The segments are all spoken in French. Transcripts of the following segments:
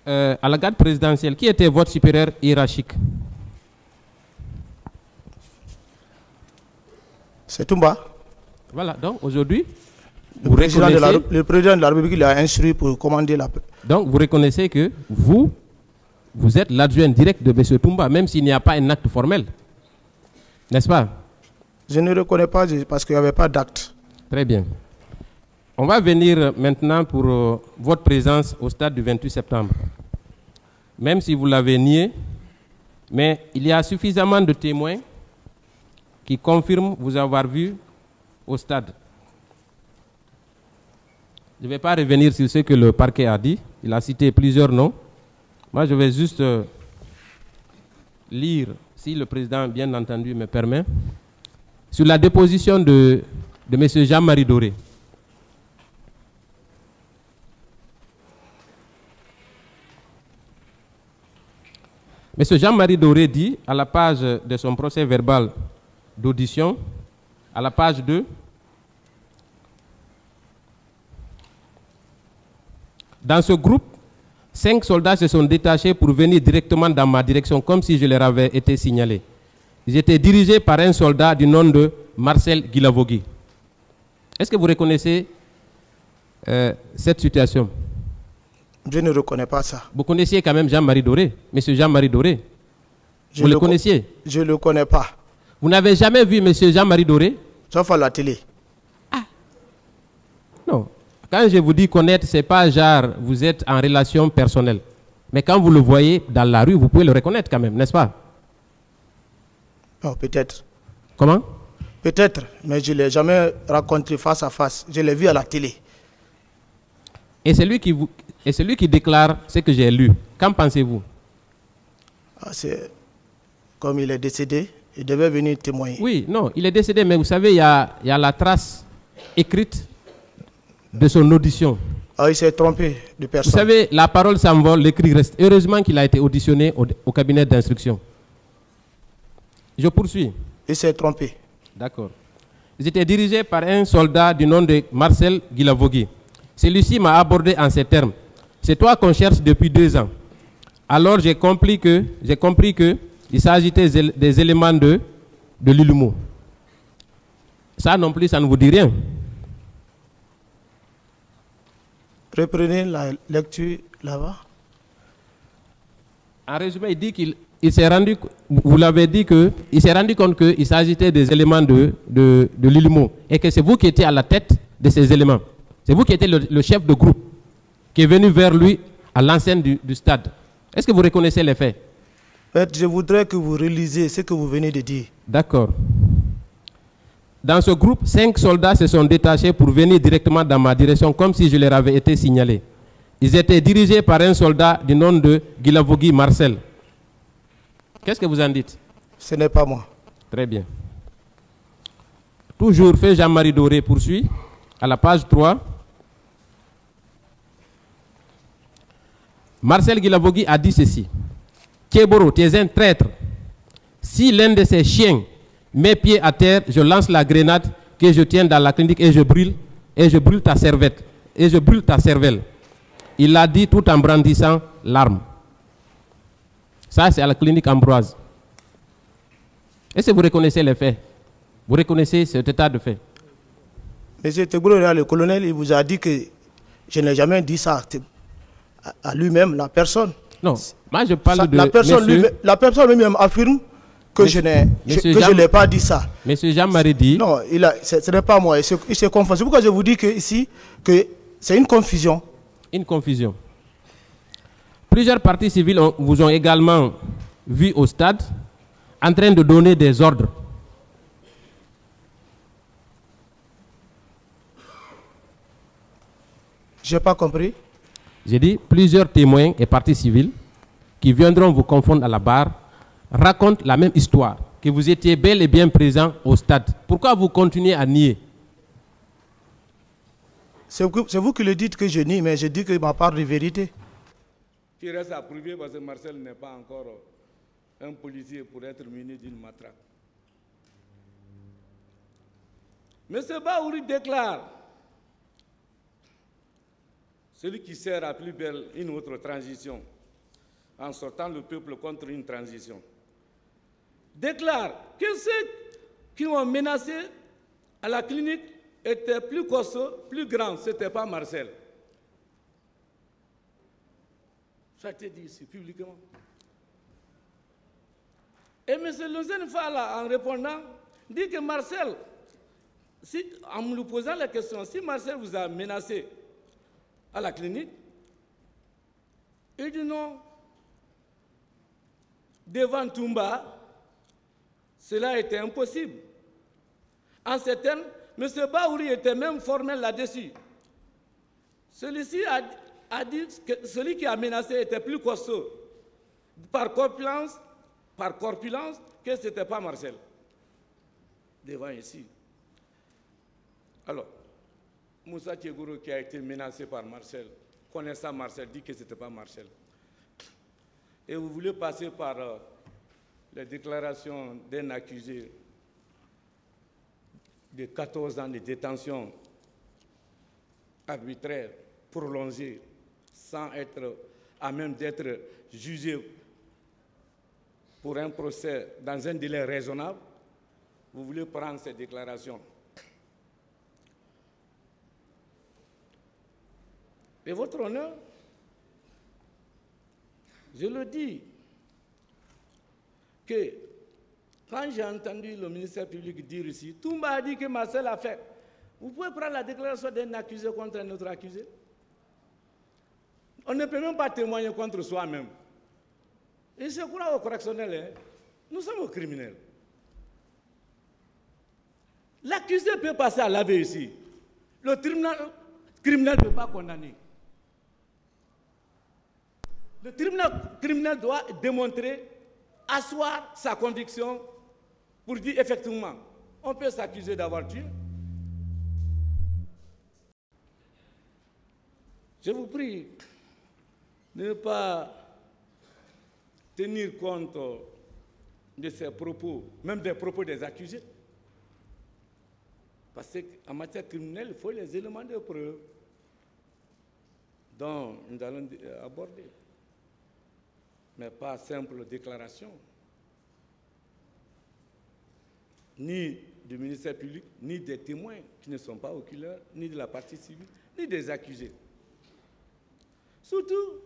à la garde présidentielle, qui était votre supérieur hiérarchique? C'est Toumba. Voilà, donc aujourd'hui, le président de la République l'a instruit pour commander la paix. Donc vous reconnaissez que vous êtes l'adjoint direct de M. Toumba, même s'il n'y a pas un acte formel. N'est-ce pas? Je ne reconnais pas parce qu'il n'y avait pas d'acte. Très bien. On va venir maintenant pour votre présence au stade du 28 septembre. Même si vous l'avez nié, mais il y a suffisamment de témoins qui confirment vous avoir vu au stade. Je ne vais pas revenir sur ce que le parquet a dit. Il a cité plusieurs noms. Moi, je vais juste lire, si le président, bien entendu, me permet, sur la déposition de M. Jean-Marie Doré. M. Jean-Marie Doré dit, à la page de son procès verbal d'audition, à la page 2, dans ce groupe, 5 soldats se sont détachés pour venir directement dans ma direction, comme si je leur avais été signalé. Ils étaient dirigés par un soldat du nom de Marcel Guilavogui. Est-ce que vous reconnaissez cette situation? Je ne reconnais pas ça. Vous connaissiez quand même Jean-Marie Doré, monsieur Jean-Marie Doré? Vous le connaissiez? Je ne le connais pas. Vous n'avez jamais vu monsieur Jean-Marie Doré? Sauf à la télé. Ah. Non. Quand je vous dis connaître, ce n'est pas genre vous êtes en relation personnelle. Mais quand vous le voyez dans la rue, vous pouvez le reconnaître quand même, n'est-ce pas? Oh, peut-être. Comment? Peut-être, mais je ne l'ai jamais rencontré face à face. Je l'ai vu à la télé. Et celui qui déclare ce que j'ai lu, qu'en pensez-vous? C'est comme il est décédé, il devait venir témoigner. Oui, non, il est décédé, mais vous savez, il y a la trace écrite de son audition. Ah, il s'est trompé de personne. Vous savez, la parole s'envole, l'écrit reste. Heureusement qu'il a été auditionné au cabinet d'instruction. Je poursuis. Il s'est trompé. D'accord. Ils étaient dirigés par un soldat du nom de Marcel Guilavogui. Celui-ci m'a abordé en ces termes. C'est toi qu'on cherche depuis 2 ans. Alors j'ai compris que il s'agitait des éléments de l'Ilumo. Ça non plus, ça ne vous dit rien. Reprenez la lecture là-bas. En résumé, il dit qu'il s'est rendu, vous l'avez dit qu'il s'est rendu compte qu'il s'agitait des éléments de l'Ilumo et que c'est vous qui étiez à la tête de ces éléments. C'est vous qui étiez le chef de groupe qui est venu vers lui à l'enceinte du stade. Est-ce que vous reconnaissez les faits? Je voudrais que vous relisiez ce que vous venez de dire. D'accord. Dans ce groupe, 5 soldats se sont détachés pour venir directement dans ma direction comme si je leur avais été signalé. Ils étaient dirigés par un soldat du nom de Guilavogui Marcel. Qu'est-ce que vous en dites? Ce n'est pas moi. Très bien. Toujours fait Jean-Marie Doré poursuit à la page 3. Marcel Guilavogui a dit ceci. Kéboro, tu es un traître. Si l'un de ces chiens met pied à terre, je lance la grenade que je tiens dans la clinique et je brûle ta cervelle. Il l'a dit tout en brandissant l'arme. Ça, c'est à la clinique Ambroise. Est-ce que vous reconnaissez les faits? Vous reconnaissez cet état de fait? Monsieur Tegboro, le colonel, il vous a dit que je n'ai jamais dit ça à lui-même, la personne. Non, moi je parle de... La personne lui-même affirme que je ne l'ai pas dit ça. Monsieur Jean-Marie dit... Non, ce n'est pas moi, il s'est confondu. C'est pourquoi je vous dis que ici, que c'est une confusion. Une confusion. Plusieurs parties civiles vous ont également vu au stade en train de donner des ordres. Je n'ai pas compris. J'ai dit, plusieurs témoins et parties civiles qui viendront vous confondre à la barre racontent la même histoire, que vous étiez bel et bien présent au stade. Pourquoi vous continuez à nier? C'est vous qui le dites que je nie, mais je dis que ma part de vérité. Qui reste à prouver parce que Marcel n'est pas encore un policier pour être muni d'une matraque. M. Baouri déclare celui qui sert à plus belle une autre transition, en sortant le peuple contre une transition, déclare que ceux qui ont menacé à la clinique étaient plus costauds, plus grands, ce n'était pas Marcel. Ça a été dit ici, publiquement. Et M. Lozen Fala, en répondant, dit que Marcel, en me posant la question, si Marcel vous a menacé à la clinique, il dit non. Devant Toumba, cela était impossible. En ces termes, M. Baouri était même formel là-dessus. Celui-ci a dit que celui qui a menacé était plus costaud par corpulence que ce n'était pas Marcel. Devant ici. Alors, Moussa Tchegourou qui a été menacé par Marcel, connaissant Marcel, dit que ce n'était pas Marcel. Et vous voulez passer par les déclarations d'un accusé de 14 ans de détention arbitraire, prolongée, sans être à même d'être jugé pour un procès dans un délai raisonnable. Vous voulez prendre ces déclarations. Et votre honneur, je le dis, que quand j'ai entendu le ministère public dire ici, Toumba a dit que Marcel a fait. Vous pouvez prendre la déclaration d'un accusé contre un autre accusé? On ne peut même pas témoigner contre soi-même. Et je crois au correctionnel, hein? Nous sommes aux criminels. L'accusé peut passer à l'AV ici. Le tribunal criminel ne peut pas condamner. Le tribunal criminel doit démontrer, asseoir sa conviction pour dire effectivement, on peut s'accuser d'avoir tué. Je vous prie de ne pas tenir compte de ces propos, même des propos des accusés. Parce qu'en matière criminelle, il faut les éléments de preuve dont nous allons aborder. Mais pas simple déclaration, ni du ministère public, ni des témoins qui ne sont pas oculaires, ni de la partie civile, ni des accusés. Surtout,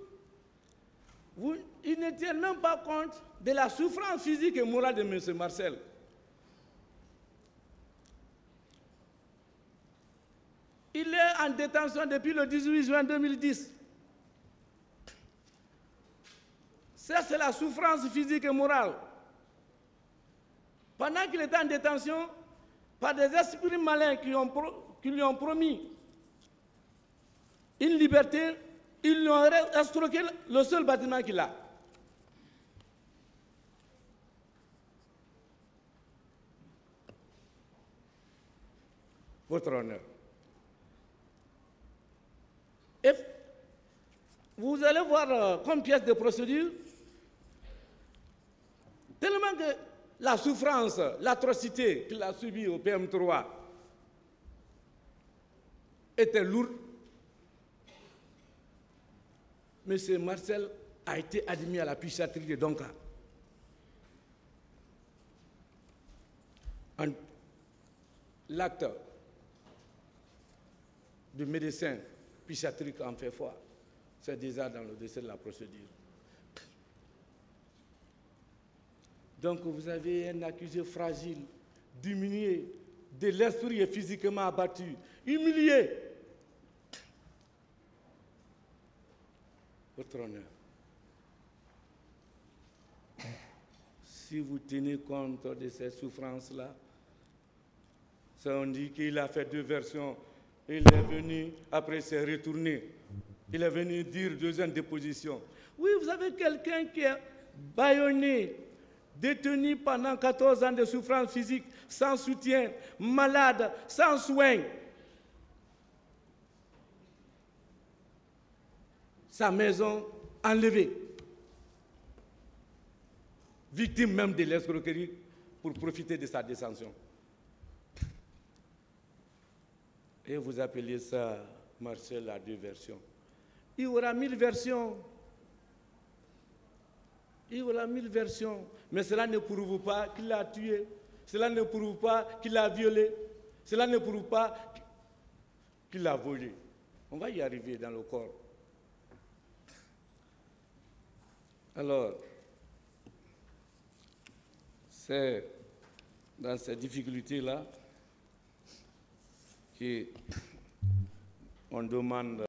ils ne tiennent même pas compte de la souffrance physique et morale de M. Marcel. Il est en détention depuis le 18 juin 2010. Ça, c'est la souffrance physique et morale. Pendant qu'il était en détention, par des esprits malins qui lui ont promis une liberté, ils lui ont escroqué le seul bâtiment qu'il a. Votre honneur. Et vous allez voir comme pièce de procédure, tellement que la souffrance, l'atrocité qu'il a subie au PM3 était lourde, M. Marcel a été admis à la psychiatrie de Donka. L'acte du médecin psychiatrique en fait foi. C'est déjà dans le dossier de la procédure. Donc vous avez un accusé fragile, diminué, de l'esprit et physiquement abattu, humilié. Votre honneur, si vous tenez compte de ces souffrances-là, ça on dit qu'il a fait deux versions. Il est venu, après s'est retourné. Il est venu dire deuxième déposition. Oui, vous avez quelqu'un qui est bâillonné, détenu pendant 14 ans de souffrance physique, sans soutien, malade, sans soins. Sa maison enlevée. Victime même de l'escroquerie pour profiter de sa détention. Et vous appelez ça, Marcel, à deux versions. il y aura 1000 versions. Il y aura 1000 versions. Mais cela ne prouve pas qu'il l'a tué. Cela ne prouve pas qu'il l'a violé. Cela ne prouve pas qu'il l'a volé. On va y arriver dans le corps. Alors, c'est dans ces difficultés-là qu'on demande